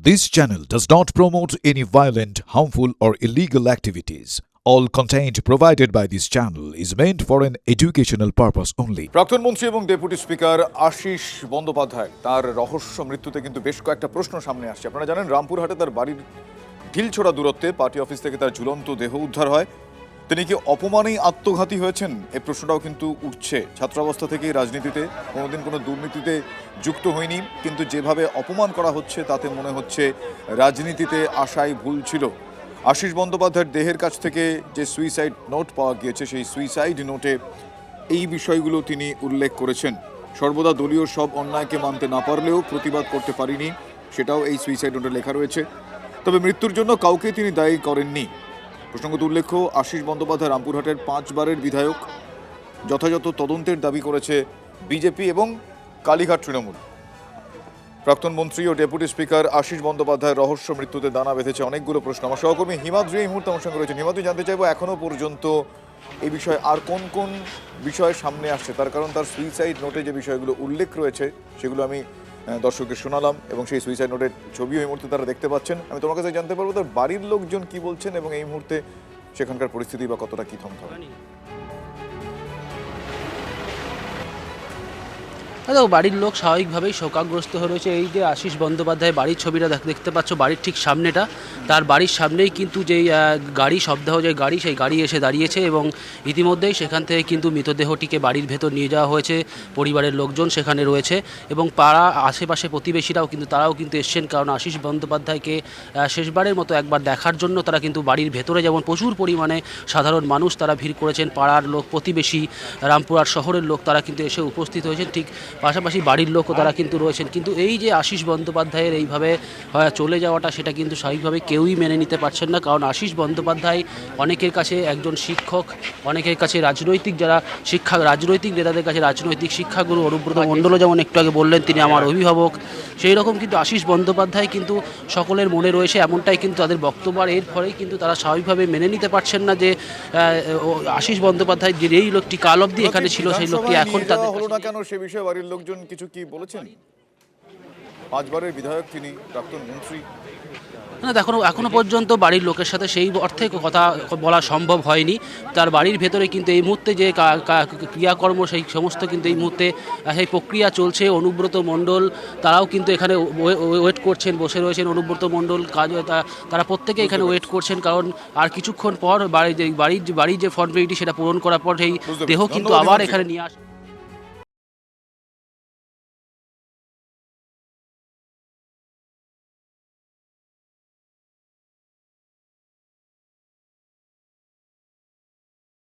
This channel does not promote any violent, harmful, or illegal activities. All content provided by this channel is meant for an educational purpose only. প্রাক্তন মন্ত্রী এবং deputy speaker Ashis Bandyopadhyay তার রহস্য মৃত্যুতে কিন্তু বেশ কয়েকটা প্রশ্ন সামনে আসছে। আপনারা জানেন রামপুরহাটে তার বাড়ির ঢিলছোড়া দূরত্বে পার্টি অফিস থেকে তার ঝুলন্ত দেহ উদ্ধার হয়। তিনি কি অপমানেই আত্মঘাতী হয়েছেন, এই প্রশ্নটাও কিন্তু উঠছে। ছাত্রাবস্থা থেকেই রাজনীতিতে কোনোদিন কোনো দুর্নীতিতে যুক্ত হয়নি, কিন্তু যেভাবে অপমান করা হচ্ছে তাতে মনে হচ্ছে রাজনীতিতে আসাই ভুল ছিল। আশিস বন্দ্যোপাধ্যায়ের দেহের কাছ থেকে যে সুইসাইড নোট পাওয়া গিয়েছে, সেই সুইসাইড নোটে এই বিষয়গুলো তিনি উল্লেখ করেছেন। সর্বদা দলীয় সব অন্যায়কে মানতে না পারলেও প্রতিবাদ করতে পারিনি, সেটাও এই সুইসাইড নোটে লেখা রয়েছে। তবে মৃত্যুর জন্য কাউকে তিনি দায়ী করেননি। প্রসঙ্গত উল্লেখ্য, আশিস বন্দ্যোপাধ্যায় রামপুরহাটের 5 বারের বিধায়ক। যথাযথ তদন্তের দাবি করেছে বিজেপি এবং কালীঘাট তৃণমূল। প্রাক্তন মন্ত্রী ও ডেপুটি স্পিকার আশিস বন্দ্যোপাধ্যায়ের রহস্য মৃত্যুতে দানা বেঁধেছে অনেকগুলো প্রশ্ন। আমার সহকর্মী হিমাদ্রি এই মুহূর্তে আমার সঙ্গে রয়েছেন। হিমাদ্রি, জানতে চাইবো এখনো পর্যন্ত এই বিষয়ে আর কোন কোন বিষয় সামনে আসছে, তার কারণ তার সুইসাইড নোটে যে বিষয়গুলো উল্লেখ রয়েছে সেগুলো আমি দর্শককে শোনালাম এবং সেই সুইসাইড নোটের ছবিও এই মুহূর্তে তারা দেখতে পাচ্ছেন। আমি তোমার কাছে জানতে পারবো তার বাড়ির লোকজন কি বলছেন এবং এই মুহূর্তে সেখানকার পরিস্থিতি বা কতটা কি থমথমে। দেখো, বাড়ির লোক স্বাভাবিকভাবেই শোকাগ্রস্ত হয়ে রয়েছে। এই যে আশিস বন্দ্যোপাধ্যায় বাড়ির ছবিটা দেখতে পাচ্ছ, বাড়ির ঠিক সামনেটা, তার বাড়ির সামনেই কিন্তু যেই গাড়ি, শবদাহ যে গাড়ি, সেই গাড়ি এসে দাঁড়িয়েছে এবং ইতিমধ্যেই সেখান থেকে কিন্তু মৃতদেহটিকে বাড়ির ভেতর নিয়ে যাওয়া হয়েছে। পরিবারের লোকজন সেখানে রয়েছে এবং পাড়া আশেপাশে প্রতিবেশীরাও কিন্তু তারাও কিন্তু এসছেন, কারণ আশিস বন্দ্যোপাধ্যায়কে শেষবারের মতো একবার দেখার জন্য তারা কিন্তু বাড়ির ভেতরে যেমন প্রচুর পরিমাণে সাধারণ মানুষ তারা ভিড় করেছেন, পাড়ার লোক, প্রতিবেশী, রামপুরহাট শহরের লোক তারা কিন্তু এসে উপস্থিত হয়েছেন, ঠিক পাশাপাশি বাড়ির লোকও তারা কিন্তু রয়েছেন। কিন্তু এই যে আশিস বন্দ্যোপাধ্যায়ের এইভাবে চলে যাওয়াটা, সেটা কিন্তু স্বাভাবিকভাবে কেউই মেনে নিতে পারছেন না। কারণ আশিস বন্দ্যোপাধ্যায় অনেকের কাছে একজন শিক্ষক, অনেকের কাছে রাজনৈতিক রাজনৈতিক নেতাদের কাছে রাজনৈতিক শিক্ষাগুরু। অনুব্রত মণ্ডলও যেমন একটু আগে বললেন তিনি আমার অভিভাবক, সেই রকম কিন্তু আশিস বন্দ্যোপাধ্যায় কিন্তু সকলের মনে রয়েছে, এমনটাই কিন্তু তাদের বক্তব্য। এর ফলেই কিন্তু তারা স্বাভাবিকভাবে মেনে নিতে পারছেন না যে আশিস বন্দ্যোপাধ্যায় যে এই লোকটি কাল অবধি এখানে ছিল, সেই লোকটি এখন তাদের হলো না কেন সে বিষয়ে বাড়ির লোকজন কিছু কি বলেছেন? 5 বারের বিধায়ক তিনি, প্রাক্তন মন্ত্রী। না, এখনো পর্যন্ত বাড়ির লোকের সাথে সেই অর্থে কথা বলা সম্ভব হয়নি। তার বাড়ির ভেতরে কিন্তু এই মুহূর্তে যে ক্রিয়াকর্ম, সেই সমস্ত কিন্তু এই মুহূর্তে সেই প্রক্রিয়া চলছে। অনুব্রত মণ্ডল তারাও কিন্তু এখানে ওয়েট করছেন, বসে রয়েছেন। অনুব্রত মণ্ডল তারা প্রত্যেকে এখানে ওয়েট করছেন, কারণ আর কিছুক্ষণ পর বাড়ির যে ফর্মালিটি সেটা পূরণ করার পর সেই দেহ কিন্তু আবার এখানে নিয়ে আসে।